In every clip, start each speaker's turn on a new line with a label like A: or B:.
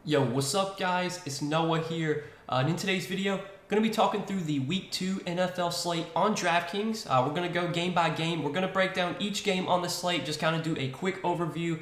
A: Yo, what's up guys? It's Noah here. And in today's video, going to be talking through the Week 2 NFL slate on Draftkings. We're going to go game by game. We're going to break down each game on the slate, just kind of do a quick overview,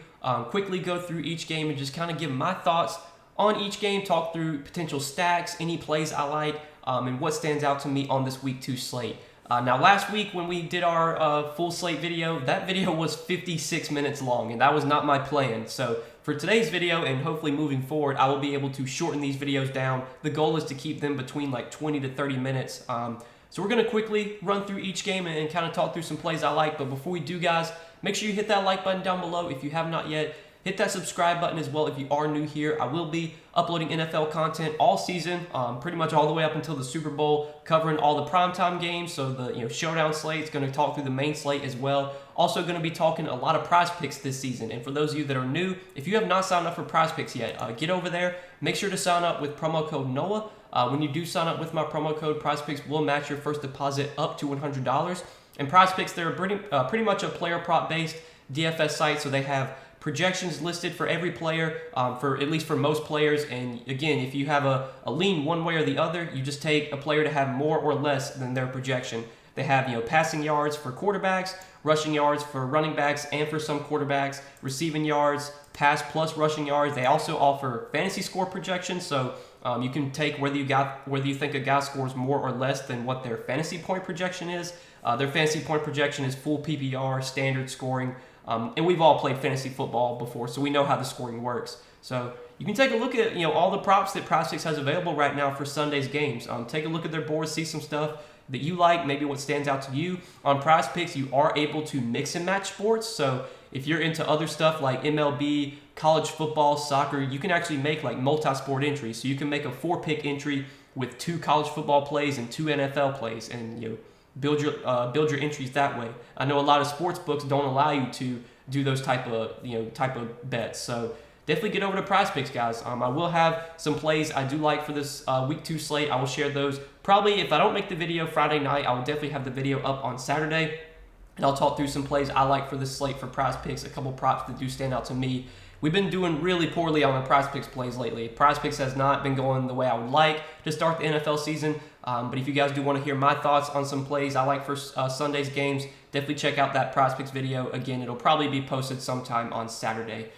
A: quickly go through each game and just kind of give my thoughts on each game, talk through potential stacks, any plays I like, and what stands out to me on this Week 2 slate. Now, last week when we did our full slate video, that video was 56 minutes long, and that was not my plan. So for today's video, and hopefully moving forward, I will be able to shorten these videos down. The goal is to keep them between like 20 to 30 minutes. So we're going to quickly run through each game and kind of talk through some plays I like. But before we do, guys, make sure you hit that like button down below if you have not yet. Hit that subscribe button as well if you are new here. I will be uploading NFL content all season, pretty much all the way up until the Super Bowl, covering all the primetime games. So the showdown slate is going to talk through the main slate as well. Also going to be talking a lot of Prize Picks this season. And for those of you that are new, if you have not signed up for Prize Picks yet, get over there. Make sure to sign up with promo code NOAH. When you do sign up with my promo code, Prize Picks will match your first deposit up to $100. And Prize Picks, they're pretty much a player prop based DFS site, so they have projections listed for every player, for at least for most players. And again, if you have a lean one way or the other, you just take a player to have more or less than their projection. They have passing yards for quarterbacks, rushing yards for running backs, and for some quarterbacks, receiving yards, pass plus rushing yards. They also offer fantasy score projections, so you can take whether you think a guy scores more or less than what their fantasy point projection is. Their fantasy point projection is full PPR, standard scoring. And we've all played fantasy football before, so we know how the scoring works. So you can take a look at all the props that Prize Picks has available right now for Sunday's games. Take a look at their board, see some stuff that you like, maybe what stands out to you. On Prize Picks, you are able to mix and match sports. So if you're into other stuff like MLB, college football, soccer, you can actually make like multi-sport entries. So you can make a 4-pick entry with 2 college football plays and 2 NFL plays, and build your entries that way. I know a lot of sports books don't allow you to do those type of bets. So definitely get over to Prize Picks, guys. I will have some plays I do like for this Week 2 slate. I will share those. Probably if I don't make the video Friday night, I will definitely have the video up on Saturday. And I'll talk through some plays I like for this slate for Prize Picks, a couple props that do stand out to me. We've been doing really poorly on the Prize Picks plays lately. Prize Picks has not been going the way I would like to start the NFL season. But if you guys do want to hear my thoughts on some plays I like for Sunday's games, definitely check out that Prize Picks video. Again, it'll probably be posted sometime on Saturday.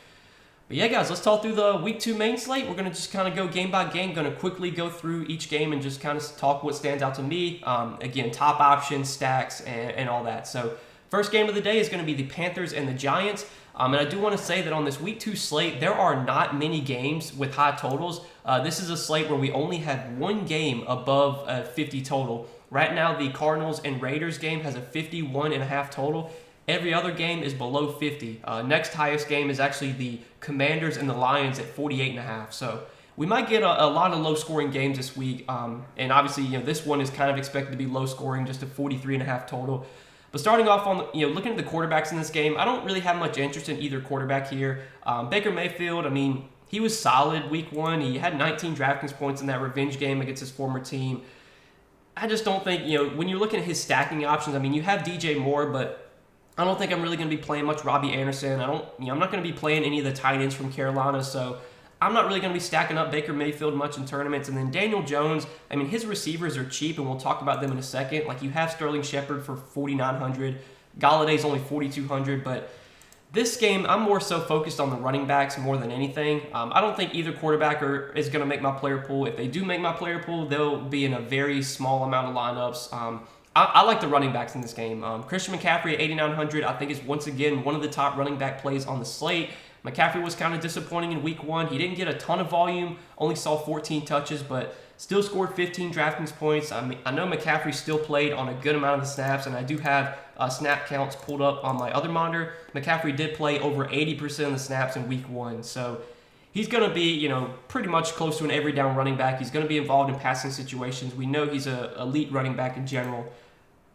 A: But yeah, guys, let's talk through the Week 2 main slate. We're going to just kind of go game by game. Going to quickly go through each game and just kind of talk what stands out to me. Again, top options, stacks, and all that. So first game of the day is going to be the Panthers and the Giants. And I do want to say that on this Week 2 slate, there are not many games with high totals. This is a slate where we only have one game above 50 total. Right now, the Cardinals and Raiders game has a 51.5 total. Every other game is below 50. Next highest game is actually the Commanders and the Lions at 48.5. So we might get a lot of low-scoring games this week. And obviously, this one is kind of expected to be low-scoring, just a 43.5 total. But starting off on, looking at the quarterbacks in this game, I don't really have much interest in either quarterback here. Baker Mayfield, he was solid Week 1. He had 19 Draftkings points in that revenge game against his former team. I just don't think, when you're looking at his stacking options, you have DJ Moore, but I don't think I'm really going to be playing much Robbie Anderson. I'm not going to be playing any of the tight ends from Carolina, so I'm not really going to be stacking up Baker Mayfield much in tournaments. And then Daniel Jones, his receivers are cheap, and we'll talk about them in a second. Like, you have Sterling Shepard for $4,900. Galladay's only $4,200. But this game, I'm more so focused on the running backs more than anything. I don't think either quarterback is going to make my player pool. If they do make my player pool, they'll be in a very small amount of lineups. I like the running backs in this game. Christian McCaffrey at $8,900, I think is once again one of the top running back plays on the slate. McCaffrey was kind of disappointing in Week 1. He didn't get a ton of volume, only saw 14 touches, but still scored 15 Draftkings points. I know McCaffrey still played on a good amount of the snaps, and I do have snap counts pulled up on my other monitor. McCaffrey did play over 80% of the snaps in Week 1, so he's going to be, pretty much close to an every down running back. He's going to be involved in passing situations. We know he's an elite running back in general.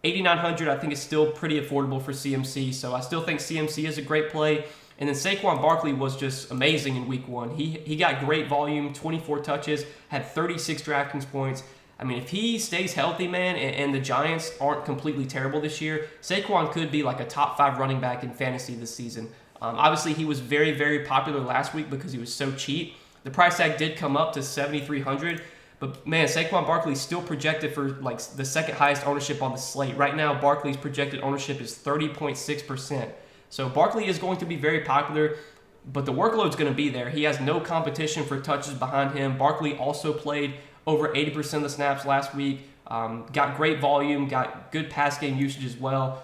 A: $8,900, I think, is still pretty affordable for CMC, so I still think CMC is a great play. And then Saquon Barkley was just amazing in Week 1. He got great volume, 24 touches, had 36 Draftkings points. If he stays healthy, man, and the Giants aren't completely terrible this year, Saquon could be like a top 5 running back in fantasy this season. Obviously, he was very, very popular last week because he was so cheap. The price tag did come up to 7,300, but man, Saquon Barkley's still projected for like the second highest ownership on the slate. Right now, Barkley's projected ownership is 30.6%. So Barkley is going to be very popular, but the workload's going to be there. He has no competition for touches behind him. Barkley also played over 80% of the snaps last week. Got great volume, got good pass game usage as well.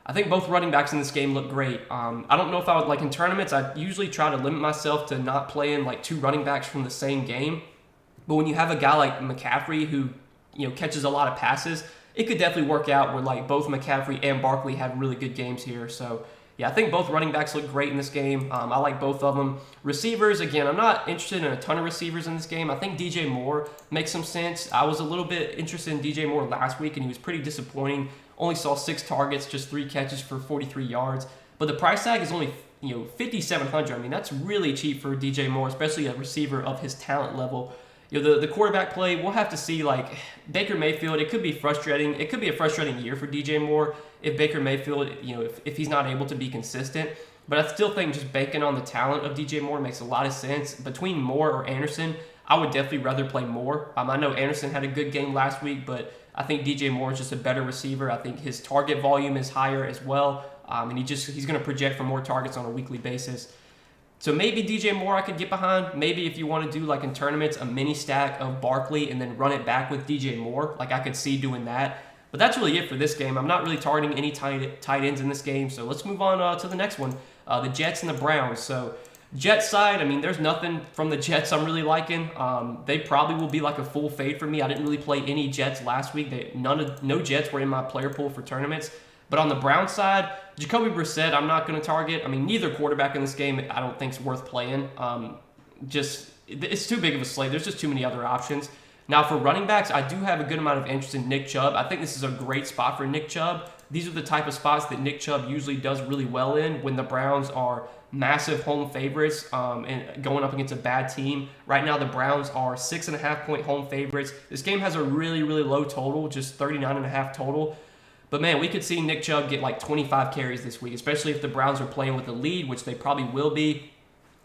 A: I think both running backs in this game look great. I don't know if I would, like in tournaments, I usually try to limit myself to not playing like two running backs from the same game. But when you have a guy like McCaffrey who, catches a lot of passes, it could definitely work out where like both McCaffrey and Barkley had really good games here. So yeah, I think both running backs look great in this game. I like both of them. Receivers, again, I'm not interested in a ton of receivers in this game. I think DJ Moore makes some sense. I was a little bit interested in DJ Moore last week, and he was pretty disappointing. Only saw 6 targets, just 3 catches for 43 yards. But the price tag is only $5,700. I mean, that's really cheap for DJ Moore, especially a receiver of his talent level. The quarterback play, we'll have to see. Like Baker Mayfield, it could be frustrating. It could be a frustrating year for DJ Moore if Baker Mayfield, if he's not able to be consistent. But I still think just banking on the talent of DJ Moore makes a lot of sense. Between Moore or Anderson, I would definitely rather play Moore. I know Anderson had a good game last week, but I think DJ Moore is just a better receiver. I think his target volume is higher as well, and he's going to project for more targets on a weekly basis. So maybe DJ Moore I could get behind. Maybe if you want to do, like in tournaments, a mini stack of Barkley and then run it back with DJ Moore. Like I could see doing that. But that's really it for this game. I'm not really targeting any tight ends in this game. So let's move on to the next one, the Jets and the Browns. So Jets side, I mean, there's nothing from the Jets I'm really liking. They probably will be like a full fade for me. I didn't really play any Jets last week. No Jets were in my player pool for tournaments. But on the Browns side, Jacoby Brissett, I'm not going to target. I mean, neither quarterback in this game I don't think is worth playing. It's too big of a slate. There's just too many other options. Now, for running backs, I do have a good amount of interest in Nick Chubb. I think this is a great spot for Nick Chubb. These are the type of spots that Nick Chubb usually does really well in when the Browns are massive home favorites and going up against a bad team. Right now, the Browns are 6.5-point home favorites. This game has a really, really low total, just 39.5 total. But man, we could see Nick Chubb get like 25 carries this week, especially if the Browns are playing with a lead, which they probably will be.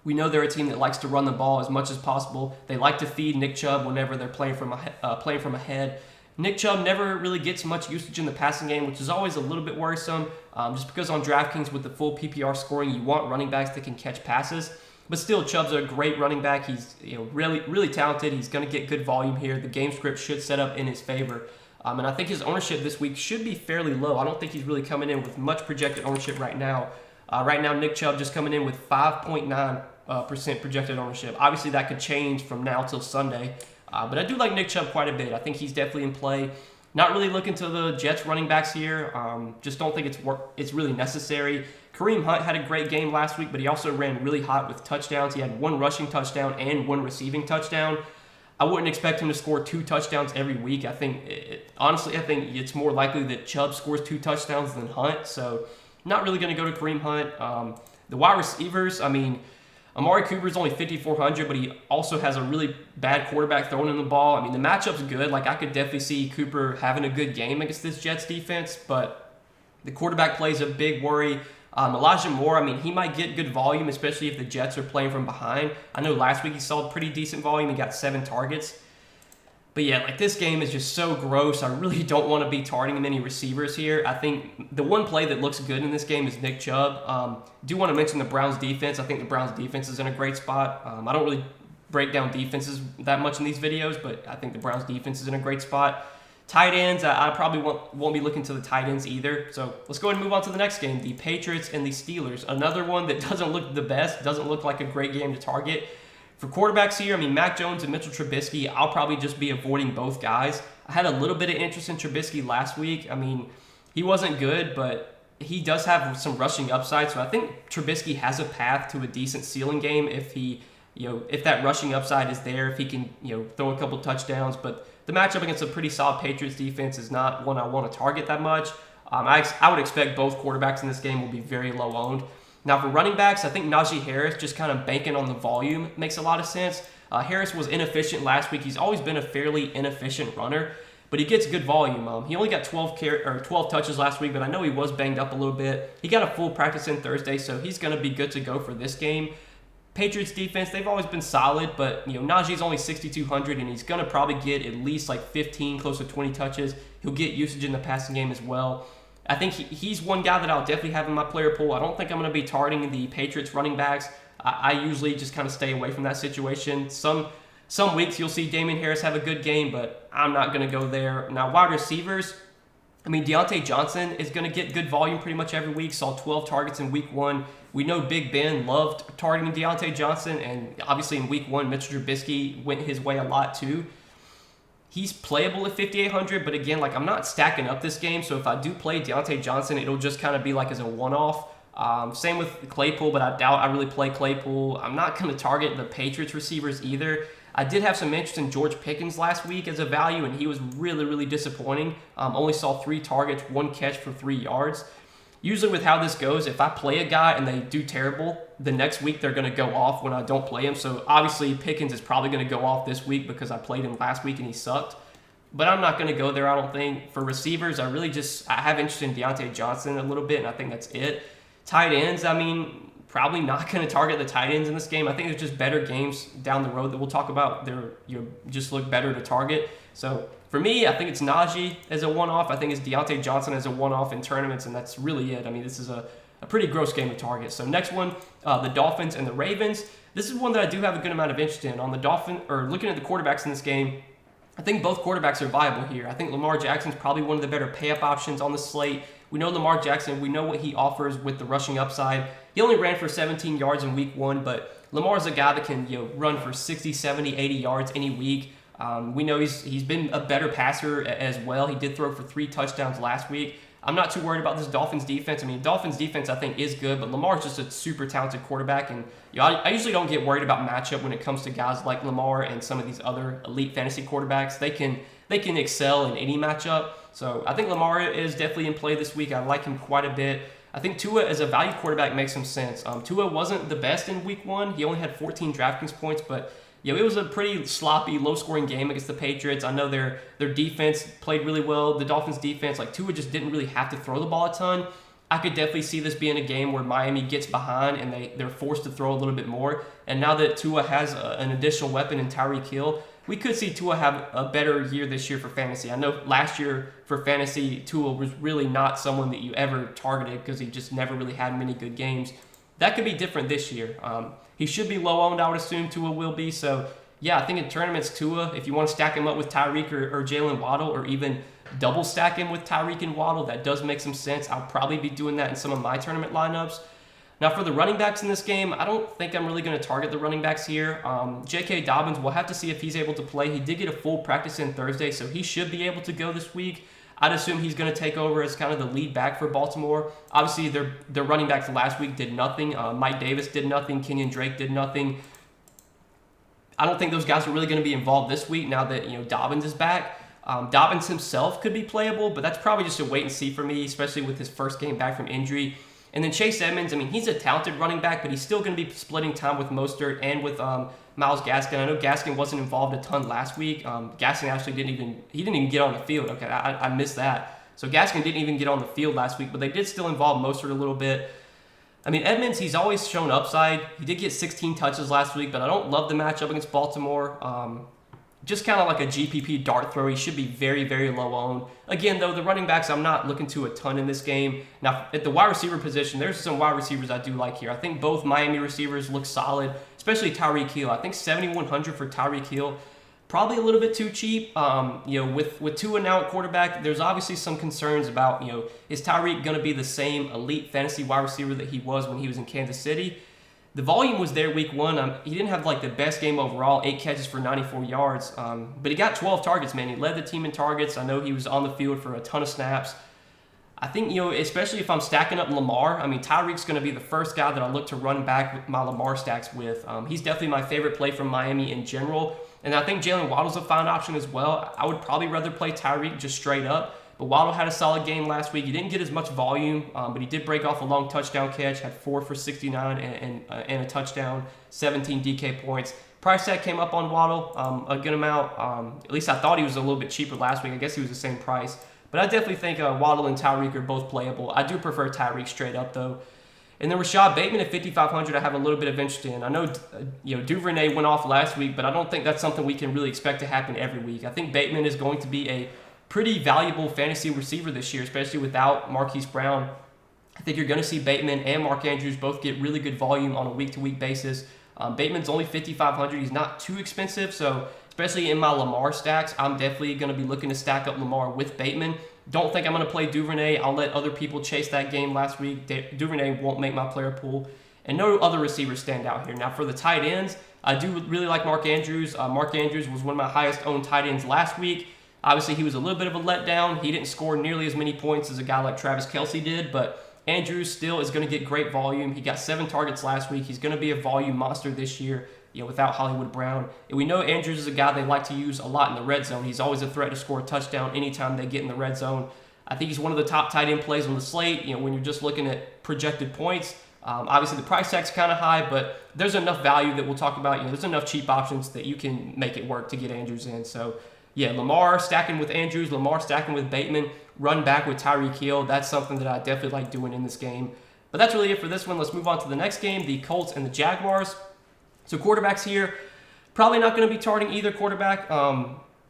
A: We know they're a team that likes to run the ball as much as possible. They like to feed Nick Chubb whenever they're playing from ahead. Nick Chubb never really gets much usage in the passing game, which is always a little bit worrisome, just because on Draftkings with the full PPR scoring, you want running backs that can catch passes. But still, Chubb's a great running back. He's really, really talented. He's going to get good volume here. The game script should set up in his favor. And I think his ownership this week should be fairly low. I don't think he's really coming in with much projected ownership right now. Right now, Nick Chubb just coming in with 5.9% projected ownership. Obviously, that could change from now till Sunday. But I do like Nick Chubb quite a bit. I think he's definitely in play. Not really looking to the Jets running backs here. Just don't think it's really necessary. Kareem Hunt had a great game last week, but he also ran really hot with touchdowns. He had 1 rushing touchdown and 1 receiving touchdown. I wouldn't expect him to score 2 touchdowns every week. Honestly, I think it's more likely that Chubb scores 2 touchdowns than Hunt. So not really going to go to Kareem Hunt. The wide receivers, I mean, Amari Cooper's only 5,400, but he also has a really bad quarterback throwing him the ball. I mean, the matchup's good. Like, I could definitely see Cooper having a good game against this Jets defense, but the quarterback play is a big worry. Elijah Moore, I mean, he might get good volume, especially if the Jets are playing from behind. I know last week he saw pretty decent volume. He got 7 targets. But yeah, like this game is just so gross. I really don't want to be targeting many receivers here. I think the one play that looks good in this game is Nick Chubb. Do want to mention the Browns defense. I think the Browns defense is in a great spot. I don't really break down defenses that much in these videos, but I think the Browns defense is in a great spot. Tight ends, I probably won't be looking to the tight ends either. So let's go ahead and move on to the next game, the Patriots and the Steelers. Another one that doesn't look the best, doesn't look like a great game to target. For quarterbacks here, I mean, Mac Jones and Mitchell Trubisky, I'll probably just be avoiding both guys. I had a little bit of interest in Trubisky last week. I mean, he wasn't good, but he does have some rushing upside. So I think Trubisky has a path to a decent ceiling game if if that rushing upside is there, if he can, throw a couple touchdowns. But the matchup against a pretty solid Patriots defense is not one I want to target that much. I would expect both quarterbacks in this game will be very low owned. Now for running backs, I think Najee Harris, just kind of banking on the volume, makes a lot of sense. Harris was inefficient last week. He's always been a fairly inefficient runner, but he gets good volume. He only got 12 touches last week, but I know he was banged up a little bit. He got a full practice in Thursday, so he's going to be good to go for this game. Patriots defense, they've always been solid, but Najee's only 6,200, and he's going to probably get at least like 15, close to 20 touches. He'll get usage in the passing game as well. I think he's one guy that I'll definitely have in my player pool. I don't think I'm going to be targeting the Patriots running backs. I usually just kind of stay away from that situation. Some weeks you'll see Damian Harris have a good game, but I'm not going to go there. Now, wide receivers, Deontay Johnson is going to get good volume pretty much every week. Saw 12 targets in week 1. We know Big Ben loved targeting Deontay Johnson, and obviously in week 1, Mitchell Trubisky went his way a lot too. He's playable at 5,800, but again, I'm not stacking up this game, so if I do play Deontay Johnson, it'll just kind of be as a one-off. Same with Claypool, but I doubt I really play Claypool. I'm not going to target the Patriots receivers either. I did have some interest in George Pickens last week as a value, and he was really, really disappointing. Only saw 3 targets, 1 catch for 3 yards. Usually with how this goes, if I play a guy and they do terrible, the next week they're going to go off when I don't play him. So obviously Pickens is probably going to go off this week because I played him last week and he sucked. But I'm not going to go there, I don't think. For receivers, I have interest in Deontay Johnson a little bit, and I think that's it. Tight ends, probably not going to target the tight ends in this game. I think there's just better games down the road that we'll talk about. Just look better to target. So for me, I think it's Najee as a one-off. I think it's Deontay Johnson as a one-off in tournaments, and that's really it. This is a pretty gross game to target. So next one, the Dolphins and the Ravens. This is one that I do have a good amount of interest in. On the looking at the quarterbacks in this game, I think both quarterbacks are viable here. I think Lamar Jackson's probably one of the better pay-up options on the slate. We know Lamar Jackson. We know what he offers with the rushing upside. He only ran for 17 yards in week 1, but Lamar's a guy that can run for 60, 70, 80 yards any week. We know he's been a better passer as well. He did throw for 3 touchdowns last week. I'm not too worried about this Dolphins defense. Dolphins defense I think is good, but Lamar's just a super talented quarterback, and I usually don't get worried about matchup when it comes to guys like Lamar and some of these other elite fantasy quarterbacks. They can excel in any matchup. So I think Lamar is definitely in play this week. I like him quite a bit. I think Tua as a value quarterback makes some sense. Tua wasn't the best in week 1. He only had 14 DraftKings points, but it was a pretty sloppy, low-scoring game against the Patriots. I know their defense played really well. The Dolphins' defense, Tua just didn't really have to throw the ball a ton. I could definitely see this being a game where Miami gets behind and they're forced to throw a little bit more. And now that Tua has an additional weapon in Tyreek Hill, we could see Tua have a better year this year for fantasy. I know last year for fantasy, Tua was really not someone that you ever targeted because he just never really had many good games. That could be different this year. He should be low owned, I would assume Tua will be. So, yeah, I think in tournaments, Tua, if you want to stack him up with Tyreek or Jalen Waddle, or even double stack him with Tyreek and Waddle, that does make some sense. I'll probably be doing that in some of my tournament lineups. Now, for the running backs in this game, I don't think I'm really going to target the running backs here. J.K. Dobbins, we'll have to see if he's able to play. He did get a full practice in Thursday, so he should be able to go this week. I'd assume he's going to take over as kind of the lead back for Baltimore. Obviously, their running backs last week did nothing. Mike Davis did nothing. Kenyon Drake did nothing. I don't think those guys are really going to be involved this week now that Dobbins is back. Dobbins himself could be playable, but that's probably just a wait and see for me, especially with his first game back from injury. And then Chase Edmonds, he's a talented running back, but he's still going to be splitting time with Mostert and with Myles Gaskin. I know Gaskin wasn't involved a ton last week. Gaskin actually didn't even get on the field. Okay, I missed that. So Gaskin didn't even get on the field last week, but they did still involve Mostert a little bit. Edmonds, he's always shown upside. He did get 16 touches last week, but I don't love the matchup against Baltimore. Just kind of like a GPP dart throw. He should be very, very low owned. Again, though, the running backs, I'm not looking to a ton in this game. Now, at the wide receiver position, there's some wide receivers I do like here. I think both Miami receivers look solid, especially Tyreek Hill. I think 7,100 for Tyreek Hill, probably a little bit too cheap. With Tua now at quarterback, there's obviously some concerns about, is Tyreek going to be the same elite fantasy wide receiver that he was when he was in Kansas City? The volume was there week 1. He didn't have the best game overall, 8 catches for 94 yards, but he got 12 targets, man. He led the team in targets. I know he was on the field for a ton of snaps. I think, especially if I'm stacking up Lamar, Tyreek's going to be the first guy that I look to run back my Lamar stacks with. He's definitely my favorite play from Miami in general, and I think Jalen Waddle's a fine option as well. I would probably rather play Tyreek just straight up. But Waddle had a solid game last week. He didn't get as much volume, but he did break off a long touchdown catch, had 4 for 69 and a touchdown, 17 DK points. Price tag came up on Waddle a good amount. At least I thought he was a little bit cheaper last week. I guess he was the same price. But I definitely think Waddle and Tyreek are both playable. I do prefer Tyreek straight up, though. And then Rashad Bateman at 5,500, I have a little bit of interest in. I know, Duvernay went off last week, but I don't think that's something we can really expect to happen every week. I think Bateman is going to be a pretty valuable fantasy receiver this year, especially without Marquise Brown. I think you're going to see Bateman and Mark Andrews both get really good volume on a week-to-week basis. Bateman's only 5,500. He's not too expensive, so especially in my Lamar stacks, I'm definitely going to be looking to stack up Lamar with Bateman. Don't think I'm going to play Duvernay. I'll let other people chase that game last week. Duvernay won't make my player pool. And no other receivers stand out here. Now, for the tight ends, I do really like Mark Andrews. Mark Andrews was one of my highest-owned tight ends last week. Obviously, he was a little bit of a letdown. He didn't score nearly as many points as a guy like Travis Kelce did, but Andrews still is going to get great volume. He got 7 targets last week. He's going to be a volume monster this year, without Hollywood Brown. And we know Andrews is a guy they like to use a lot in the red zone. He's always a threat to score a touchdown anytime they get in the red zone. I think he's one of the top tight end plays on the slate, when you're just looking at projected points. Obviously, the price tag's kind of high, but there's enough value that we'll talk about. There's enough cheap options that you can make it work to get Andrews in. So, Lamar stacking with Andrews, Lamar stacking with Bateman, run back with Tyreek Hill. That's something that I definitely like doing in this game. But that's really it for this one. Let's move on to the next game, the Colts and the Jaguars. So quarterbacks here, probably not going to be targeting either quarterback.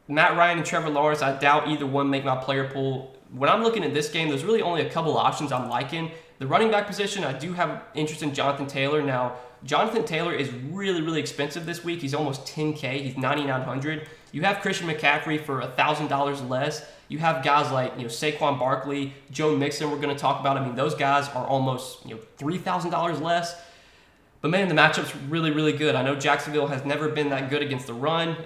A: Matt Ryan and Trevor Lawrence, I doubt either one make my player pool. When I'm looking at this game, there's really only a couple options I'm liking. The running back position, I do have interest in Jonathan Taylor. Now, Jonathan Taylor is really, really expensive this week. He's almost $10K. He's $9,900. You have Christian McCaffrey for $1,000 less. You have guys like Saquon Barkley, Joe Mixon. We're going to talk about. I mean, those guys are almost $3,000 less. But man, the matchup's really, really good. I know Jacksonville has never been that good against the run.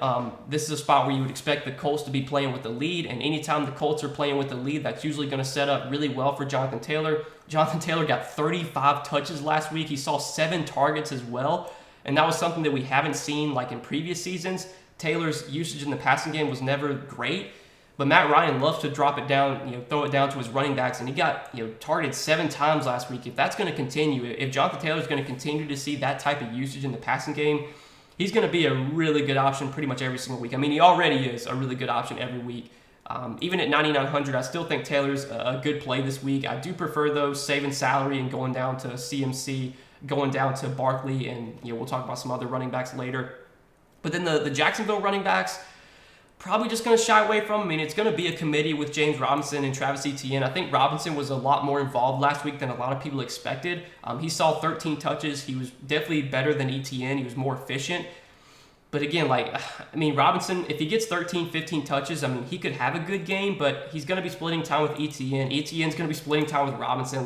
A: This is a spot where you would expect the Colts to be playing with the lead, and anytime the Colts are playing with the lead, that's usually going to set up really well for Jonathan Taylor. Jonathan Taylor got 35 touches last week. He saw 7 targets as well, and that was something that we haven't seen like in previous seasons. Taylor's usage in the passing game was never great, but Matt Ryan loves to drop it down, throw it down to his running backs, and he got targeted 7 times last week. If that's going to continue, if Jonathan Taylor's going to continue to see that type of usage in the passing game, he's going to be a really good option pretty much every single week. I mean, he already is a really good option every week. Even at 9,900, I still think Taylor's a good play this week. I do prefer, though, saving salary and going down to CMC, going down to Barkley, and we'll talk about some other running backs later. But then the Jacksonville running backs, probably just going to shy away from. I mean, it's going to be a committee with James Robinson and Travis Etienne. I think Robinson was a lot more involved last week than a lot of people expected. He saw 13 touches. He was definitely better than Etienne. He was more efficient. But again, Robinson, if he gets 13, 15 touches, he could have a good game, but he's going to be splitting time with Etienne. Etienne's going to be splitting time with Robinson.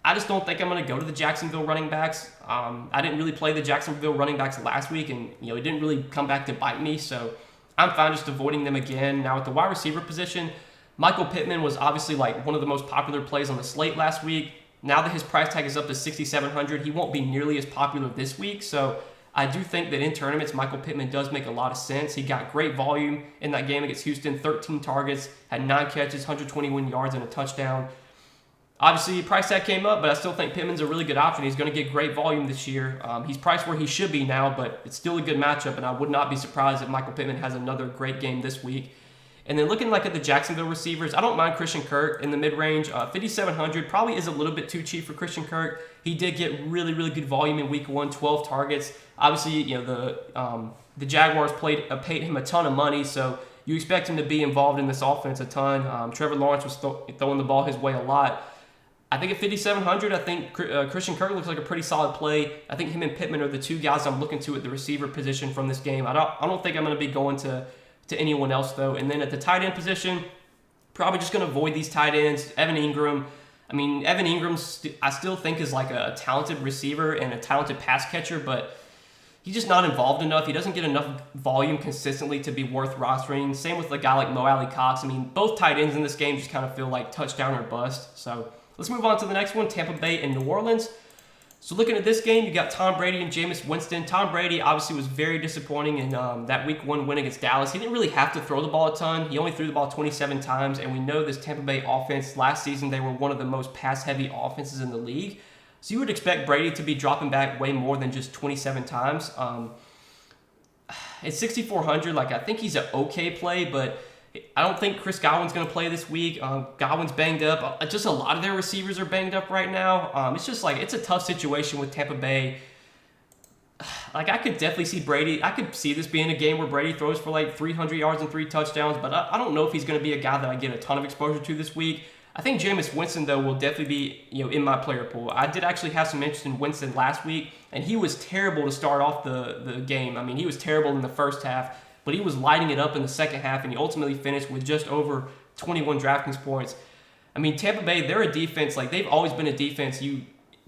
A: I just don't think I'm going to go to the Jacksonville running backs. I didn't really play the Jacksonville running backs last week, and it didn't really come back to bite me, so I'm fine just avoiding them again. Now, at the wide receiver position, Michael Pittman was obviously one of the most popular plays on the slate last week. Now that his price tag is up to $6,700, he won't be nearly as popular this week, so I do think that in tournaments, Michael Pittman does make a lot of sense. He got great volume in that game against Houston, 13 targets, had 9 catches, 121 yards, and a touchdown. Obviously, price tag came up, but I still think Pittman's a really good option. He's going to get great volume this year. He's priced where he should be now, but it's still a good matchup, and I would not be surprised if Michael Pittman has another great game this week. And then looking at the Jacksonville receivers, I don't mind Christian Kirk in the mid-range. 5,700 probably is a little bit too cheap for Christian Kirk. He did get really, really good volume in week 1, 12 targets. Obviously, the Jaguars paid him a ton of money, so you expect him to be involved in this offense a ton. Trevor Lawrence was throwing the ball his way a lot. I think at 5,700, I think Christian Kirk looks like a pretty solid play. I think him and Pittman are the two guys I'm looking to at the receiver position from this game. I don't think I'm going to be going to anyone else, though. And then at the tight end position, probably just going to avoid these tight ends. Evan Ingram. Evan Ingram I still think is a talented receiver and a talented pass catcher, but he's just not involved enough. He doesn't get enough volume consistently to be worth rostering. Same with a guy like Mo Alley Cox. Both tight ends in this game just kind of feel like touchdown or bust. So let's move on to the next one, Tampa Bay and New Orleans. So looking at this game, you got Tom Brady and Jameis Winston. Tom Brady obviously was very disappointing in that Week 1 win against Dallas. He didn't really have to throw the ball a ton. He only threw the ball 27 times, and we know this Tampa Bay offense, last season they were one of the most pass-heavy offenses in the league. So you would expect Brady to be dropping back way more than just 27 times. At 6,400, I think he's an okay play, but I don't think Chris Godwin's going to play this week. Godwin's banged up. Just a lot of their receivers are banged up right now. It's just like it's a tough situation with Tampa Bay. Like I could definitely see Brady. I could see this being a game where Brady throws for like 300 yards and 3 touchdowns, but I don't know if he's going to be a guy that I get a ton of exposure to this week. I think Jameis Winston, though, will definitely be in my player pool. I did actually have some interest in Winston last week, and he was terrible to start off the game. I mean, he was terrible in the first half, but he was lighting it up in the second half, and he ultimately finished with just over 21 DraftKings points. I mean, Tampa Bay, they're a defense. Like, they've always been a defense.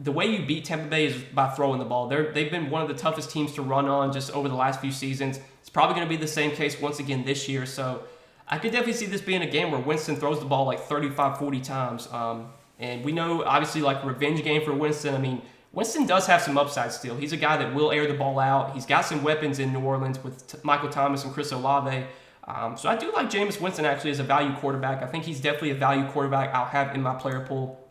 A: The way you beat Tampa Bay is by throwing the ball. They've been one of the toughest teams to run on just over the last few seasons. It's probably going to be the same case once again this year, so I could definitely see this being a game where Winston throws the ball like 35, 40 times. And we know, obviously, like revenge game for Winston. I mean, Winston does have some upside still. He's a guy that will air the ball out. He's got some weapons in New Orleans with Michael Thomas and Chris Olave. So I do like Jameis Winston actually as a value quarterback. I think he's definitely a value quarterback I'll have in my player pool.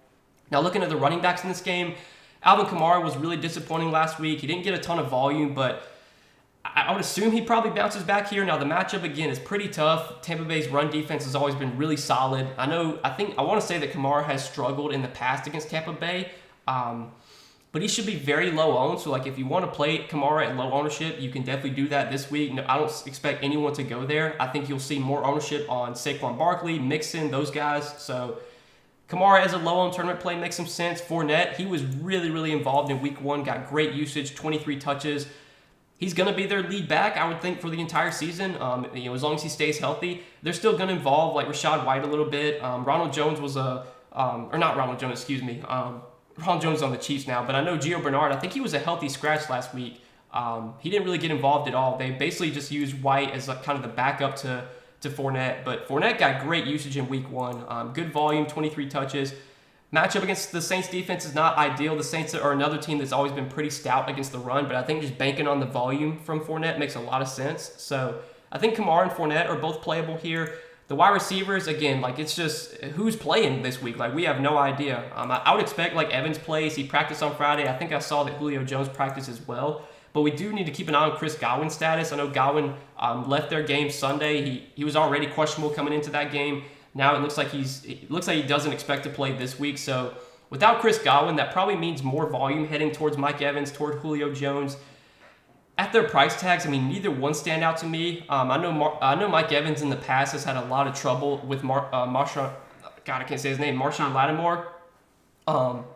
A: Now, looking at the running backs in this game, Alvin Kamara was really disappointing last week. He didn't get a ton of volume, but I would assume he probably bounces back here. Now, the matchup, again, is pretty tough. Tampa Bay's run defense has always been really solid. I want to say that Kamara has struggled in the past against Tampa Bay, but he should be very low owned. So, like, if you want to play Kamara at low ownership, you can definitely do that this week. No, I don't expect anyone to go there. I think you'll see more ownership on Saquon Barkley, Mixon, those guys. So, Kamara as a low-owned tournament play makes some sense. Fournette, he was really, really involved in week 1, got great usage, 23 touches. He's going to be their lead back, I would think, for the entire season. As long as he stays healthy, they're still going to involve like Rashad White a little bit. Ronald Jones was Ronald Jones on the Chiefs now, but I know Gio Bernard. I think he was a healthy scratch last week. He didn't really get involved at all. They basically just used White as like kind of the backup to Fournette, but Fournette got great usage in week 1. Good volume, 23 touches. Matchup against the Saints defense is not ideal. The Saints are another team that's always been pretty stout against the run, but I think just banking on the volume from Fournette makes a lot of sense. So I think Kamara and Fournette are both playable here. The wide receivers, again, like it's just who's playing this week. Like we have no idea. I would expect like Evans plays. He practiced on Friday. I think I saw that Julio Jones practiced as well. But we do need to keep an eye on Chris Godwin's status. I know Godwin left their game Sunday. He was already questionable coming into that game. Now it looks like he doesn't expect to play this week. So without Chris Godwin, that probably means more volume heading towards Mike Evans, toward Julio Jones. At their price tags, I mean, neither one stand out to me. I know Mike Evans in the past has had a lot of trouble with Marshawn. God, I can't say his name. Marshawn Lattimore.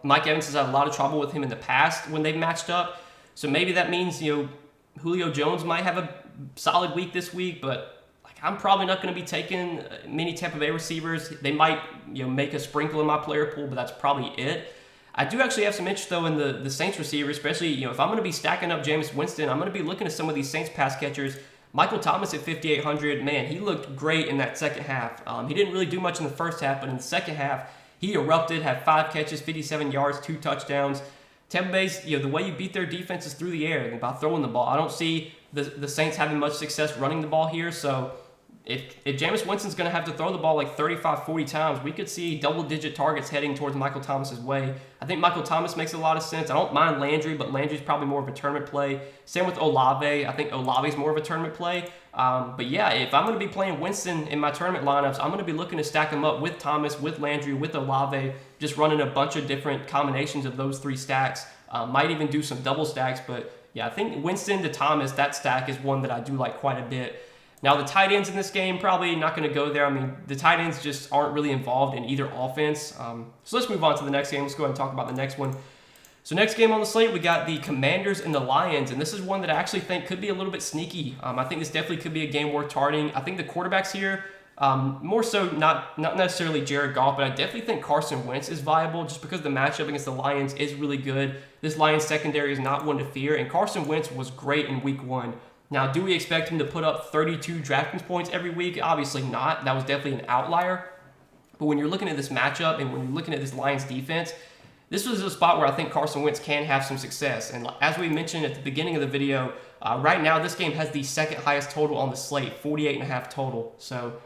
A: Mike Evans has had a lot of trouble with him in the past when they've matched up. So maybe that means Julio Jones might have a solid week this week, but I'm probably not going to be taking many Tampa Bay receivers. They might make a sprinkle in my player pool, but that's probably it. I do actually have some interest, though, in the Saints receivers, especially if I'm going to be stacking up Jameis Winston, I'm going to be looking at some of these Saints pass catchers. Michael Thomas at 5,800, man, he looked great in that second half. He didn't really do much in the first half, but in the second half, he erupted, had 5 catches, 57 yards, 2 touchdowns. Tampa Bay's, the way you beat their defense is through the air, by throwing the ball. I don't see the Saints having much success running the ball here, so if Jameis Winston's going to have to throw the ball like 35, 40 times, we could see double-digit targets heading towards Michael Thomas's way. I think Michael Thomas makes a lot of sense. I don't mind Landry, but Landry's probably more of a tournament play. Same with Olave. I think Olave's more of a tournament play. But yeah, if I'm going to be playing Winston in my tournament lineups, I'm going to be looking to stack him up with Thomas, with Landry, with Olave, just running a bunch of different combinations of those 3 stacks. Might even do some double stacks, but yeah, I think Winston to Thomas, that stack is one that I do like quite a bit. Now, the tight ends in this game, probably not going to go there. I mean, the tight ends just aren't really involved in either offense. So let's move on to the next game. Let's go ahead and talk about the next one. So next game on the slate, we got the Commanders and the Lions, and this is one that I actually think could be a little bit sneaky. I think this definitely could be a game worth targeting. I think the quarterbacks here, more so not necessarily Jared Goff, but I definitely think Carson Wentz is viable just because the matchup against the Lions is really good. This Lions secondary is not one to fear, and Carson Wentz was great in week 1. Now, do we expect him to put up 32 DraftKings points every week? Obviously not. That was definitely an outlier. But when you're looking at this matchup and when you're looking at this Lions defense, this was a spot where I think Carson Wentz can have some success. And as we mentioned at the beginning of the video, right now this game has the second highest total on the slate, 48.5 total. So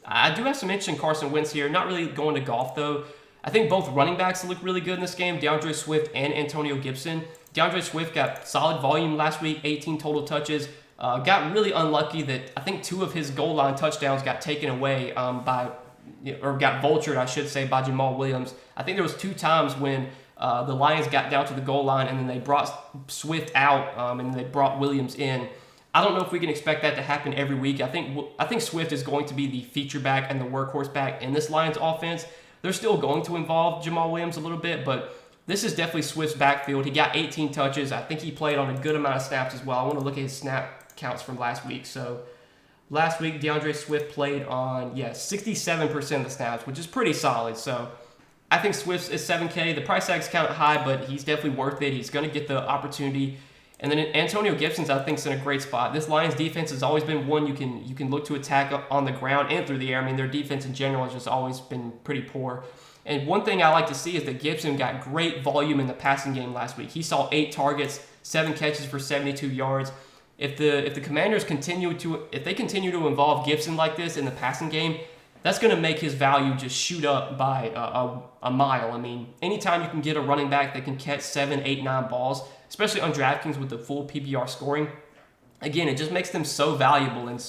A: I do have some interest in Carson Wentz here. Not really going to Goff, though. I think both running backs look really good in this game, DeAndre Swift and Antonio Gibson. DeAndre Swift got solid volume last week, 18 total touches. got really unlucky that I think 2 of his goal line touchdowns got taken away or got vultured, I should say, by Jamal Williams. I think there was 2 times when the Lions got down to the goal line and then they brought Swift out and they brought Williams in. I don't know if we can expect that to happen every week. I think Swift is going to be the feature back and the workhorse back in this Lions offense. They're still going to involve Jamal Williams a little bit, but this is definitely Swift's backfield. He got 18 touches. I think he played on a good amount of snaps as well. I want to look at his snap counts from last week. So last week, DeAndre Swift played on, 67% of the snaps, which is pretty solid. So I think Swift is $7K. The price tag's kind of high, but he's definitely worth it. He's going to get the opportunity. And then Antonio Gibson's, I think, is in a great spot. This Lions defense has always been one you can look to attack on the ground and through the air. I mean, their defense in general has just always been pretty poor. And one thing I like to see is that Gibson got great volume in the passing game last week. He saw 8 targets, 7 catches for 72 yards. If the Commanders continue to involve Gibson like this in the passing game, that's going to make his value just shoot up by a mile. I mean, anytime you can get a running back that can catch 7, 8, 9 balls, especially on DraftKings with the full PPR scoring, again, it just makes them so valuable and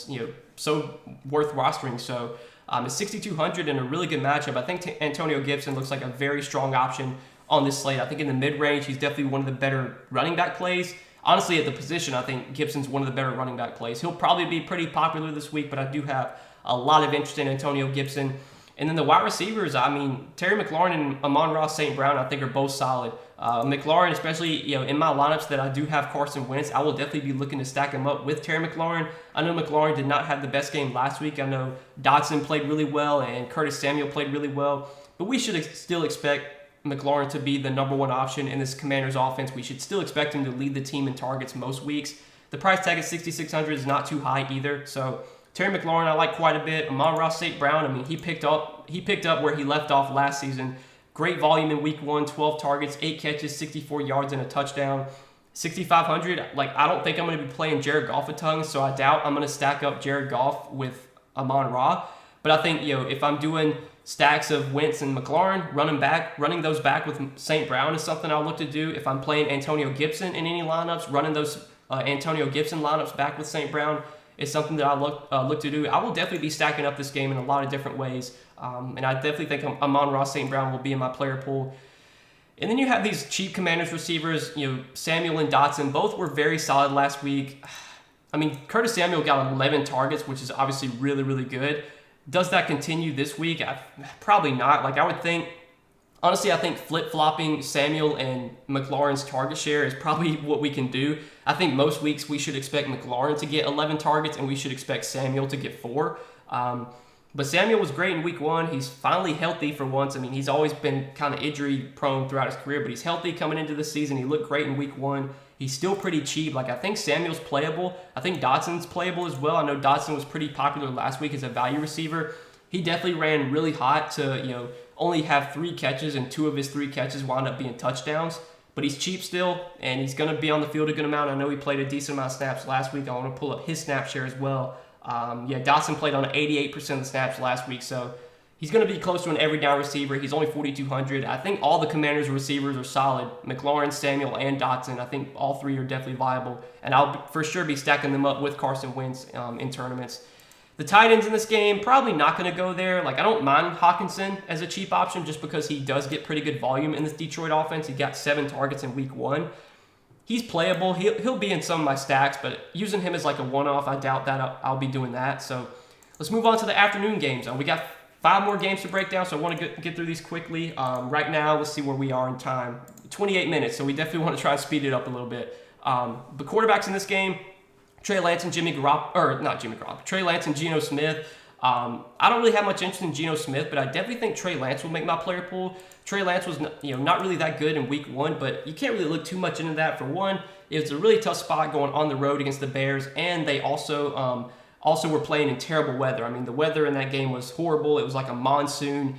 A: so worth rostering. So it's 6,200 in a really good matchup. I think Antonio Gibson looks like a very strong option on this slate. I think in the mid-range, he's definitely one of the better running back plays. Honestly, at the position, I think Gibson's one of the better running back plays. He'll probably be pretty popular this week, but I do have a lot of interest in Antonio Gibson. And then the wide receivers, I mean, Terry McLaurin and Amon-Ra St. Brown, I think, are both solid. McLaurin, especially in my lineups that I do have Carson Wentz, I will definitely be looking to stack him up with Terry McLaurin. I know McLaurin did not have the best game last week. I know Dotson played really well and Curtis Samuel played really well. But we should still expect McLaurin to be the number 1 option in this Commanders offense. We should still expect him to lead the team in targets most weeks. The price tag at 6,600 is not too high either. So Terry McLaurin I like quite a bit. Amon-Ra St. Brown, I mean, he picked up where he left off last season. Great volume in week 1, 12 targets, 8 catches, 64 yards, and a touchdown. 6,500, I don't think I'm going to be playing Jared Goff a ton, so I doubt I'm going to stack up Jared Goff with Amon-Ra. But I think, if I'm doing stacks of Wentz and McLaurin, running those back with St. Brown is something I'll look to do. If I'm playing Antonio Gibson in any lineups, running those Antonio Gibson lineups back with St. Brown is something that I look to do. I will definitely be stacking up this game in a lot of different ways. And I definitely think Amon-Ra St. Brown will be in my player pool. And then you have these cheap Commanders receivers, Samuel and Dotson. Both were very solid last week. I mean, Curtis Samuel got 11 targets, which is obviously really, really good. Does that continue this week? Probably not. Honestly, I think flip-flopping Samuel and McLaurin's target share is probably what we can do. I think most weeks we should expect McLaurin to get 11 targets and we should expect Samuel to get 4. But Samuel was great in week 1. He's finally healthy for once. I mean, he's always been kind of injury-prone throughout his career, but he's healthy coming into the season. He looked great in week 1. He's still pretty cheap. I think Samuel's playable. I think Dotson's playable as well. I know Dotson was pretty popular last week as a value receiver. He definitely ran really hot to, only have 3 catches, and 2 of his 3 catches wound up being touchdowns. But he's cheap still, and he's going to be on the field a good amount. I know he played a decent amount of snaps last week. I want to pull up his snap share as well. Dotson played on 88% of the snaps last week, so he's going to be close to an every down receiver. He's only 4,200. I think all the Commanders' receivers are solid. McLaurin, Samuel, and Dotson. I think all 3 are definitely viable, and I'll for sure be stacking them up with Carson Wentz in tournaments. The tight ends in this game, probably not going to go there. I don't mind Hawkinson as a cheap option just because he does get pretty good volume in this Detroit offense. He got 7 targets in week 1. He's playable. He'll be in some of my stacks, but using him as a one-off, I doubt that I'll be doing that. So let's move on to the afternoon games. We got 5 more games to break down, so I want to get through these quickly. Right now, let's see where we are in time. 28 minutes, so we definitely want to try and speed it up a little bit. The quarterbacks in this game, Trey Lance and Trey Lance and Geno Smith. I don't really have much interest in Geno Smith, but I definitely think Trey Lance will make my player pool. Trey Lance was not really that good in week 1, but you can't really look too much into that. For one, it was a really tough spot going on the road against the Bears, and they also were playing in terrible weather. I mean, the weather in that game was horrible. It was like a monsoon.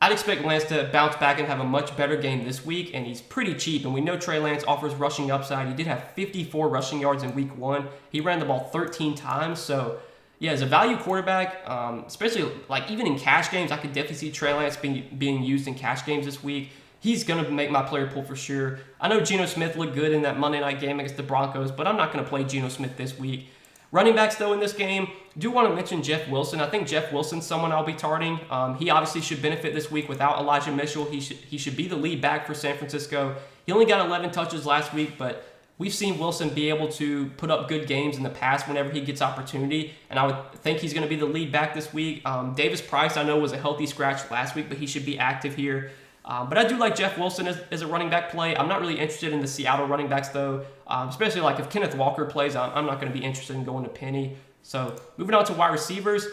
A: I'd expect Lance to bounce back and have a much better game this week, and he's pretty cheap. And we know Trey Lance offers rushing upside. He did have 54 rushing yards in week 1. He ran the ball 13 times. So, yeah, as a value quarterback, especially even in cash games, I could definitely see Trey Lance being used in cash games this week. He's going to make my player pool for sure. I know Geno Smith looked good in that Monday night game against the Broncos, but I'm not going to play Geno Smith this week. Running backs, though, in this game, do want to mention Jeff Wilson. I think Jeff Wilson's someone I'll be targeting. He obviously should benefit this week without Elijah Mitchell. He should be the lead back for San Francisco. He only got 11 touches last week, but we've seen Wilson be able to put up good games in the past whenever he gets opportunity, and I would think he's going to be the lead back this week. Davis Price, I know, was a healthy scratch last week, but he should be active here. But I do like Jeff Wilson as a running back play. I'm not really interested in the Seattle running backs, though, especially like if Kenneth Walker plays, I'm not going to be interested in going to Penny. So moving on to wide receivers,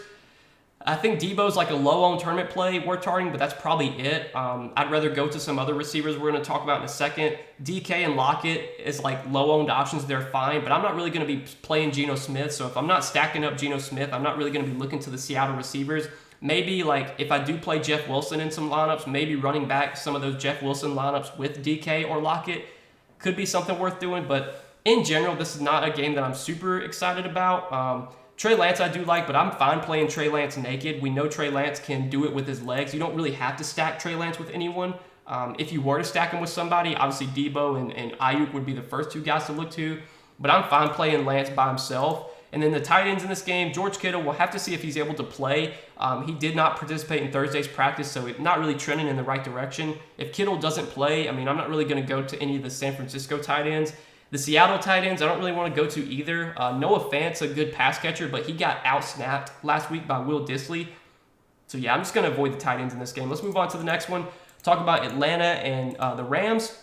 A: I think Debo's like a low-owned tournament play worth targeting, but that's probably it. I'd rather go to some other receivers we're going to talk about in a second. DK and Lockett is like low-owned options. They're fine, but I'm not really going to be playing Geno Smith. So if I'm not stacking up Geno Smith, I'm not really going to be looking to the Seattle receivers. Maybe like if I do play Jeff Wilson in some lineups, maybe running back some of those Jeff Wilson lineups with DK or Lockett could be something worth doing. But in general, this is not a game that I'm super excited about. Trey Lance I do like, but I'm fine playing Trey Lance naked. We know Trey Lance can do it with his legs. You don't really have to stack Trey Lance with anyone. If you were to stack him with somebody, obviously Debo and Ayuk would be the first two guys to look to. But I'm fine playing Lance by himself. And then the tight ends in this game, George Kittle, we'll have to see if he's able to play. He did not participate in Thursday's practice, so it's not really trending in the right direction. If Kittle doesn't play, I mean, I'm not really going to go to any of the San Francisco tight ends. The Seattle tight ends, I don't really want to go to either. Noah Fant's a good pass catcher, but he got out-snapped last week by Will Dissly. So yeah, I'm just going to avoid the tight ends in this game. Let's move on to the next one. Talk about Atlanta and the Rams.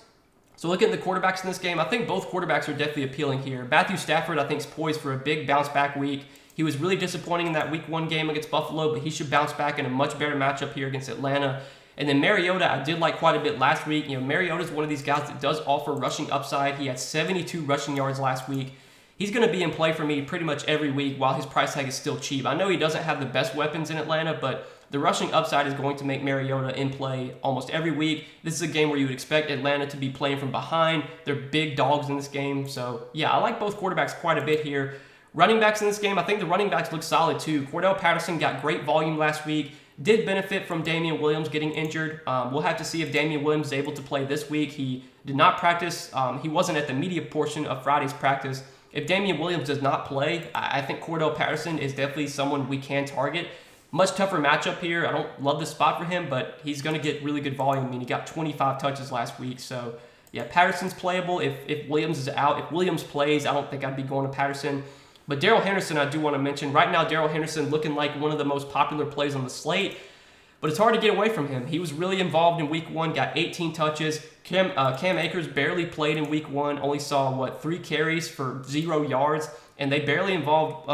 A: So looking at the quarterbacks in this game, I think both quarterbacks are definitely appealing here. Matthew Stafford, I think, is poised for a big bounce-back week. He was really disappointing in that Week 1 game against Buffalo, but he should bounce back in a much better matchup here against Atlanta. And then Mariota, I did like quite a bit last week. You know, Mariota's one of these guys that does offer rushing upside. He had 72 rushing yards last week. He's going to be in play for me pretty much every week while his price tag is still cheap. I know he doesn't have the best weapons in Atlanta, but the rushing upside is going to make Mariota in play almost every week. This is a game where you would expect Atlanta to be playing from behind. They're big dogs in this game. So, yeah, I like both quarterbacks quite a bit here. Running backs in this game, I think the running backs look solid too. Cordell Patterson got great volume last week. Did benefit from Damian Williams getting injured. We'll have to see if Damian Williams is able to play this week. He did not practice. He wasn't at the media portion of Friday's practice. If Damian Williams does not play, I think Cordell Patterson is definitely someone we can target. Much tougher matchup here. I don't love this spot for him, but he's going to get really good volume. I mean, he got 25 touches last week. So, yeah, Patterson's playable if Williams is out. If Williams plays, I don't think I'd be going to Patterson. But Darrell Henderson, I do want to mention. Right now, Darrell Henderson looking like one of the most popular plays on the slate. But it's hard to get away from him. He was really involved in Week 1, got 18 touches. Cam Akers barely played in Week 1, only saw, 3 carries for 0 yards. And they barely involved,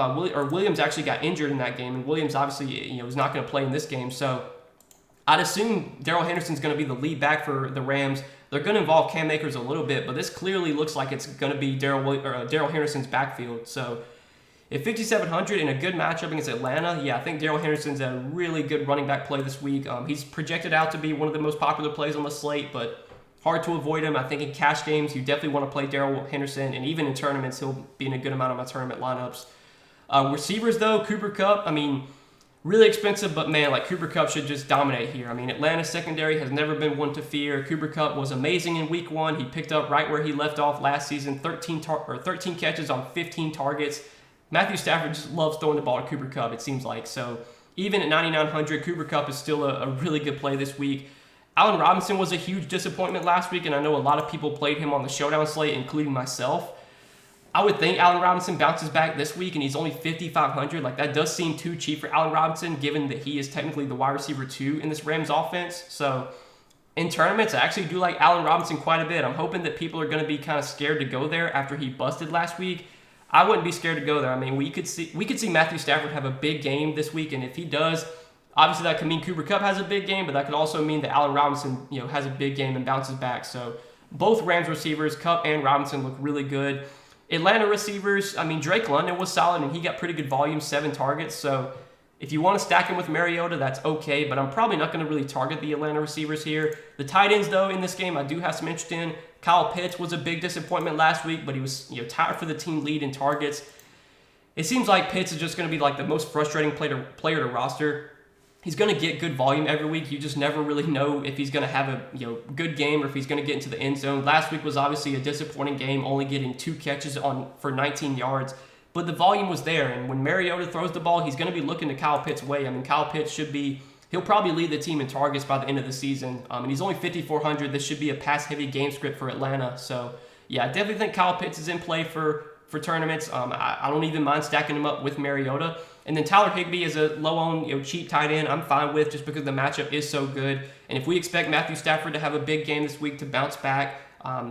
A: Williams actually got injured in that game. And Williams obviously, is not going to play in this game. So I'd assume Darrell Henderson's going to be the lead back for the Rams. They're going to involve Cam Akers a little bit, but this clearly looks like it's going to be Darrell Henderson's backfield. So if 5,700 in a good matchup against Atlanta, yeah, I think Darrell Henderson's a really good running back play this week. He's projected out to be one of the most popular plays on the slate, but hard to avoid him. I think in cash games, you definitely want to play Darrell Henderson, and even in tournaments, he'll be in a good amount of my tournament lineups. Receivers, though, Cooper Kupp, I mean, really expensive, but man, Cooper Kupp should just dominate here. I mean, Atlanta's secondary has never been one to fear. Cooper Kupp was amazing in Week 1. He picked up right where he left off last season, 13 catches on 15 targets. Matthew Stafford just loves throwing the ball to Cooper Kupp, it seems like. So even at 9,900, Cooper Kupp is still a really good play this week. Allen Robinson was a huge disappointment last week, and I know a lot of people played him on the showdown slate, including myself. I would think Allen Robinson bounces back this week, and he's only 5,500. That does seem too cheap for Allen Robinson, given that he is technically the wide receiver 2 in this Rams offense. So in tournaments, I actually do like Allen Robinson quite a bit. I'm hoping that people are going to be kind of scared to go there after he busted last week. I wouldn't be scared to go there. I mean, we could see Matthew Stafford have a big game this week, and if he does, obviously that could mean Cooper Kupp has a big game, but that could also mean that Allen Robinson, has a big game and bounces back. So both Rams receivers, Kupp and Robinson, look really good. Atlanta receivers, I mean, Drake London was solid, and he got pretty good volume, 7 targets. So if you want to stack him with Mariota, that's okay, but I'm probably not going to really target the Atlanta receivers here. The tight ends, though, in this game, I do have some interest in. Kyle Pitts was a big disappointment last week, but he was tied for the team lead in targets. It seems like Pitts is just going to be the most frustrating player to roster. He's going to get good volume every week. You just never really know if he's going to have a good game or if he's going to get into the end zone. Last week was obviously a disappointing game, only getting 2 catches for 19 yards. but the volume was there. And when Mariota throws the ball, he's going to be looking to Kyle Pitts' way. I mean, Kyle Pitts he'll probably lead the team in targets by the end of the season. And he's only 5,400. This should be a pass-heavy game script for Atlanta. So, yeah, I definitely think Kyle Pitts is in play for tournaments. I don't even mind stacking him up with Mariota. And then Tyler Higbee is a low-owned, cheap tight end. I'm fine with just because the matchup is so good. And if we expect Matthew Stafford to have a big game this week to bounce back,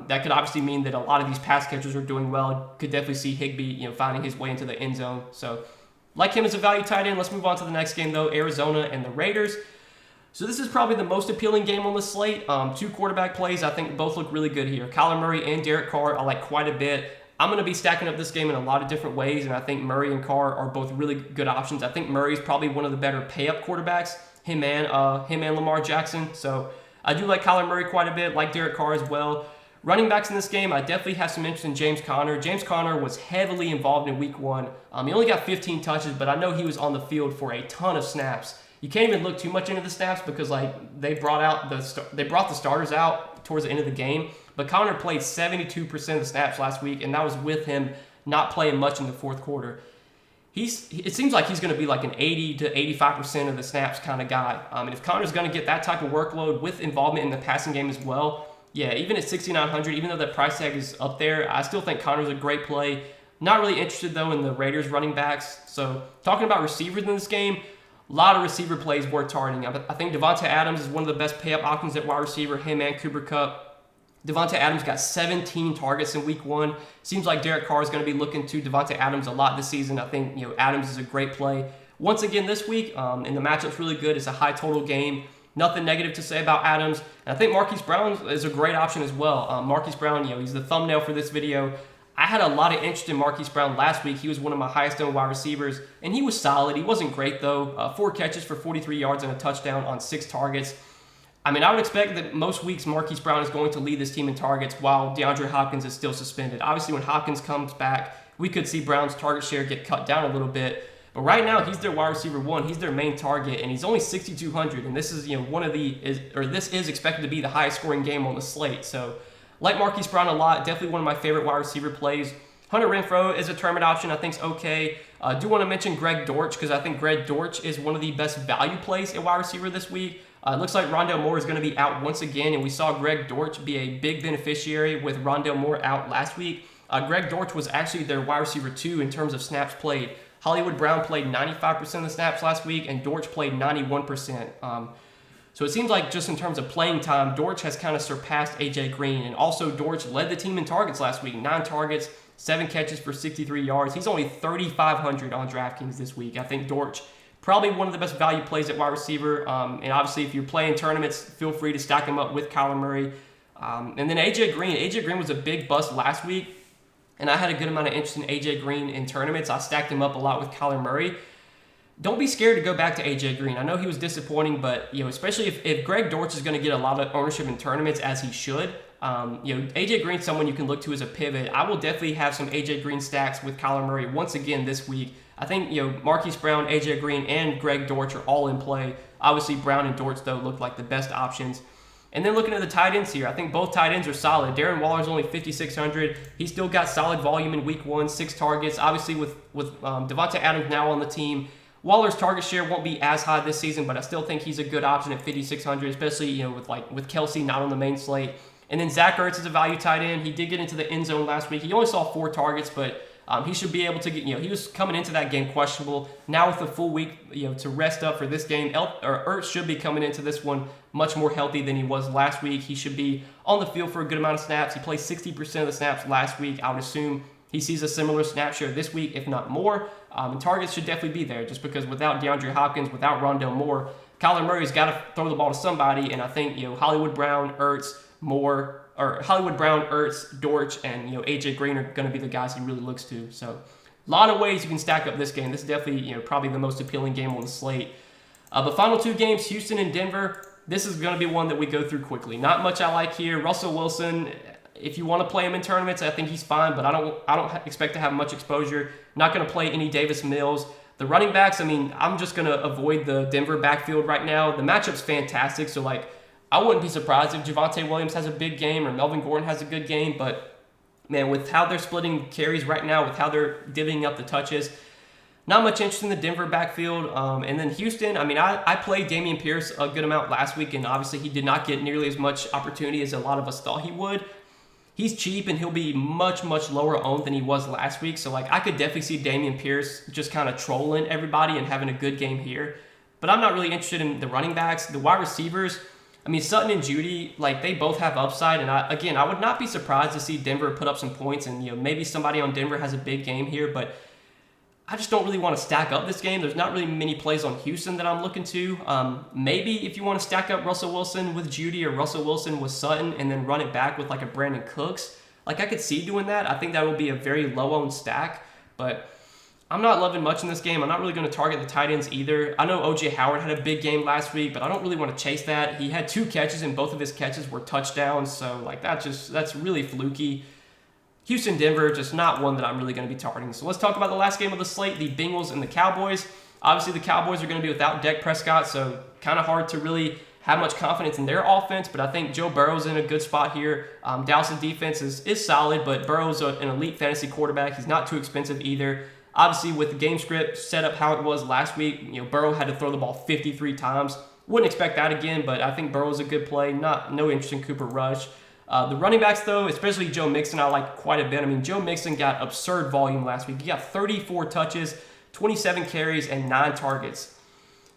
A: that could obviously mean that a lot of these pass catchers are doing well. Could definitely see Higbee, finding his way into the end zone. So, like him as a value tight end. Let's move on to the next game, though, Arizona and the Raiders. So this is probably the most appealing game on the slate. Two quarterback plays. I think both look really good here. Kyler Murray and Derek Carr I like quite a bit. I'm going to be stacking up this game in a lot of different ways, and I think Murray and Carr are both really good options. I think Murray's probably one of the better pay-up quarterbacks, him and Lamar Jackson. So I do like Kyler Murray quite a bit, like Derek Carr as well. Running backs in this game, I definitely have some interest in James Conner. James Conner was heavily involved in Week 1. He only got 15 touches, but I know he was on the field for a ton of snaps. You can't even look too much into the snaps because they brought the starters out towards the end of the game. But Conner played 72% of the snaps last week, and that was with him not playing much in the fourth quarter. It seems like he's going to be like an 80 to 85% of the snaps kind of guy. And if Conner's going to get that type of workload with involvement in the passing game as well, yeah, even at 6,900, even though that price tag is up there, I still think Conner's a great play. Not really interested, though, in the Raiders running backs. So talking about receivers in this game, a lot of receiver plays worth targeting. I think Devontae Adams is one of the best pay-up options at wide receiver, him and Cooper Kupp. Devontae Adams got 17 targets in Week 1. Seems like Derek Carr is going to be looking to Devontae Adams a lot this season. I think Adams is a great play. Once again this week, and the matchup's really good. It's a high total game. Nothing negative to say about Adams. And I think Marquise Brown is a great option as well. Marquise Brown, he's the thumbnail for this video. I had a lot of interest in Marquise Brown last week. He was one of my highest owned wide receivers, and he was solid. He wasn't great, though. 4 catches for 43 yards and a touchdown on 6 targets. I mean, I would expect that most weeks Marquise Brown is going to lead this team in targets while DeAndre Hopkins is still suspended. Obviously, when Hopkins comes back, we could see Brown's target share get cut down a little bit. But right now, he's their wide receiver 1. He's their main target, and he's only 6,200. And this is, this is expected to be the highest scoring game on the slate. So, like Marquise Brown a lot. Definitely one of my favorite wide receiver plays. Hunter Renfrow is a tournament option. I think is okay. I do want to mention Greg Dortch because I think Greg Dortch is one of the best value plays at wide receiver this week. It looks like Rondale Moore is going to be out once again, and we saw Greg Dortch be a big beneficiary with Rondale Moore out last week. Greg Dortch was actually their wide receiver 2 in terms of snaps played. Hollywood Brown played 95% of the snaps last week, and Dortch played 91%. So it seems like just in terms of playing time, Dortch has kind of surpassed A.J. Green, and also Dortch led the team in targets last week. 9 targets, 7 catches for 63 yards. He's only 3,500 on DraftKings this week. I think Dortch probably one of the best value plays at wide receiver. And obviously, if you're playing tournaments, feel free to stack him up with Kyler Murray. And then A.J. Green. A.J. Green was a big bust last week, and I had a good amount of interest in A.J. Green in tournaments. I stacked him up a lot with Kyler Murray. Don't be scared to go back to A.J. Green. I know he was disappointing, but especially if Greg Dortch is going to get a lot of ownership in tournaments, as he should, A.J. Green's someone you can look to as a pivot. I will definitely have some A.J. Green stacks with Kyler Murray once again this week. I think, Marquise Brown, A.J. Green, and Greg Dortch are all in play. Obviously, Brown and Dortch, though, look like the best options. And then looking at the tight ends here, I think both tight ends are solid. Darren Waller's only 5,600. He still got solid volume in Week 1, 6 targets. Obviously, with Devontae Adams now on the team, Waller's target share won't be as high this season, but I still think he's a good option at 5,600, especially with Kelsey not on the main slate. And then Zach Ertz is a value tight end. He did get into the end zone last week. He only saw 4 targets, but he should be able to get, he was coming into that game questionable. Now with a full week, to rest up for this game, Ertz should be coming into this one much more healthy than he was last week. He should be on the field for a good amount of snaps. He played 60% of the snaps last week. I would assume he sees a similar snap share this week, if not more. And targets should definitely be there, just because without DeAndre Hopkins, without Rondale Moore, Kyler Murray's got to throw the ball to somebody. And I think Hollywood Brown, Ertz, Dortch, and A.J. Green are going to be the guys he really looks to. So a lot of ways you can stack up this game. This is definitely probably the most appealing game on the slate. But final 2 games, Houston and Denver. This is going to be one that we go through quickly. Not much I like here. Russell Wilson, if you want to play him in tournaments, I think he's fine, but I don't expect to have much exposure. Not going to play any Davis Mills. The running backs, I'm just going to avoid the Denver backfield right now. The matchup's fantastic, so I wouldn't be surprised if Javonte Williams has a big game or Melvin Gordon has a good game, but man, with how they're splitting carries right now, with how they're divvying up the touches, not much interest in the Denver backfield. And then Houston, I mean, I played Dameon Pierce a good amount last week, and obviously he did not get nearly as much opportunity as a lot of us thought he would. He's cheap, and he'll be much, much lower owned than he was last week. So, like, I could definitely see Dameon Pierce just kind of trolling everybody and having a good game here. But I'm not really interested in the running backs. The wide receivers, I mean, Sutton and Judy, like, they both have upside. And, I would not be surprised to see Denver put up some points. And, maybe somebody on Denver has a big game here. But I just don't really want to stack up this game. There's not really many plays on Houston that I'm looking to. Maybe if you want to stack up Russell Wilson with Judy or Russell Wilson with Sutton and then run it back with like a Brandon Cooks, like I could see doing that. I think that would be a very low-owned stack, but I'm not loving much in this game. I'm not really going to target the tight ends either. I know O.J. Howard had a big game last week, but I don't really want to chase that. He had 2 catches, and both of his catches were touchdowns, so like that's really fluky. Houston, Denver, just not one that I'm really going to be targeting. So let's talk about the last game of the slate, the Bengals and the Cowboys. Obviously, the Cowboys are going to be without Dak Prescott, so kind of hard to really have much confidence in their offense, but I think Joe Burrow's in a good spot here. Dallas' defense is solid, but Burrow's an elite fantasy quarterback. He's not too expensive either. Obviously, with the game script set up how it was last week, Burrow had to throw the ball 53 times. Wouldn't expect that again, but I think Burrow's a good play. No interest in Cooper Rush. The running backs, though, especially Joe Mixon, I like quite a bit. I mean, Joe Mixon got absurd volume last week. He got 34 touches, 27 carries, and 9 targets.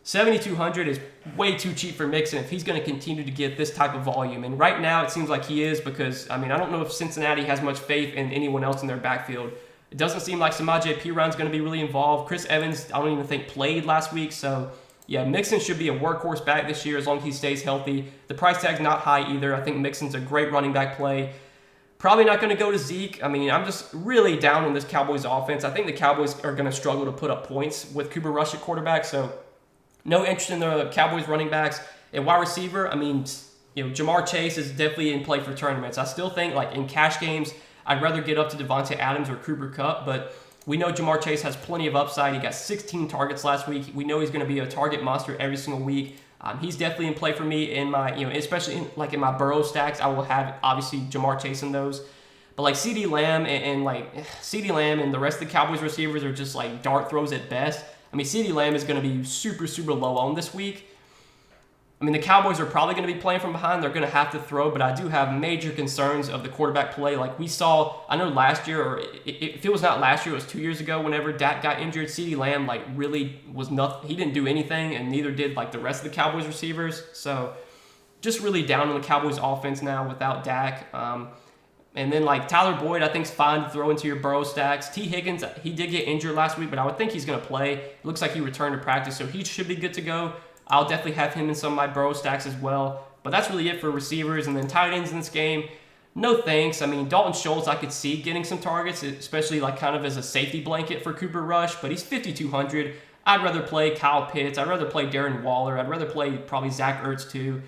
A: 7,200 is way too cheap for Mixon if he's going to continue to get this type of volume. And right now, it seems like he is because, I mean, I don't know if Cincinnati has much faith in anyone else in their backfield. It doesn't seem like Samaje Perine is going to be really involved. Chris Evans, I don't even think played last week, so yeah, Mixon should be a workhorse back this year as long as he stays healthy. The price tag's not high either. I think Mixon's a great running back play. Probably not going to go to Zeke. I mean, I'm just really down on this Cowboys offense. I think the Cowboys are going to struggle to put up points with Cooper Rush at quarterback, so no interest in the Cowboys running backs. And wide receiver, I mean, Jamar Chase is definitely in play for tournaments. I still think, like, in cash games, I'd rather get up to Devontae Adams or Cooper Kupp, but we know Jamar Chase has plenty of upside. He got 16 targets last week. We know he's going to be a target monster every single week. He's definitely in play for me in my, especially in my Burrow stacks. I will have obviously Jamar Chase in those. But like CeeDee Lamb CeeDee Lamb and the rest of the Cowboys receivers are just like dart throws at best. I mean, CeeDee Lamb is going to be super, super low on this week. I mean, the Cowboys are probably going to be playing from behind. They're going to have to throw, but I do have major concerns of the quarterback play. Like we saw, I know last year, or if it was not last year, it was 2 years ago whenever Dak got injured. CeeDee Lamb, like, really was nothing. He didn't do anything, and neither did, like, the rest of the Cowboys receivers. So just really down on the Cowboys offense now without Dak. And then, like, Tyler Boyd, I think is fine to throw into your Burrow stacks. T. Higgins, he did get injured last week, but I would think he's going to play. It looks like he returned to practice, so he should be good to go. I'll definitely have him in some of my Burrow stacks as well. But that's really it for receivers. And then tight ends in this game, no thanks. I mean, Dalton Schultz, I could see getting some targets, especially like kind of as a safety blanket for Cooper Rush, but he's 5,200. I'd rather play Kyle Pitts. I'd rather play Darren Waller. I'd rather play probably Zach Ertz too.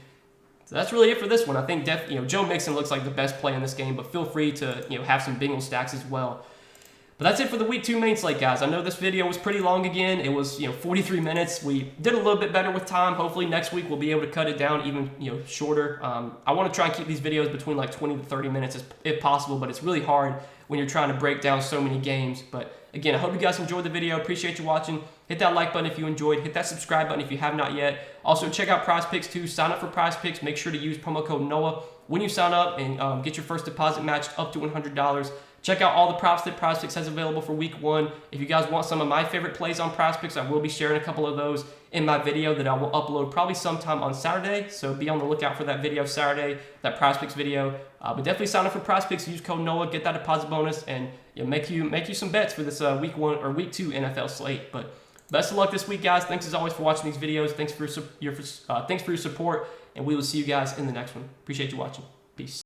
A: So that's really it for this one. I think Joe Mixon looks like the best play in this game, but feel free to have some Bengals stacks as well. But that's it for the Week 2 main slate, guys. I know this video was pretty long again. It was 43 minutes. We did a little bit better with time. Hopefully next week we'll be able to cut it down even shorter. I want to try and keep these videos between like 20 to 30 minutes if possible, but it's really hard when you're trying to break down so many games. But again, I hope you guys enjoyed the video. Appreciate you watching. Hit that like button if you enjoyed. Hit that subscribe button if you have not yet. Also, check out Prize Picks too. Sign up for Prize Picks. Make sure to use promo code NOAH when you sign up and get your first deposit matched up to $100. Check out all the props that Prize Picks has available for Week 1. If you guys want some of my favorite plays on Prize Picks, I will be sharing a couple of those in my video that I will upload probably sometime on Saturday. So be on the lookout for that video Saturday, that Prize Picks video. But definitely sign up for Prize Picks. Use code NOAH, get that deposit bonus, and make you some bets for this Week 1 or Week 2 NFL slate. But best of luck this week, guys. Thanks as always for watching these videos. Thanks for your support, and we will see you guys in the next one. Appreciate you watching. Peace.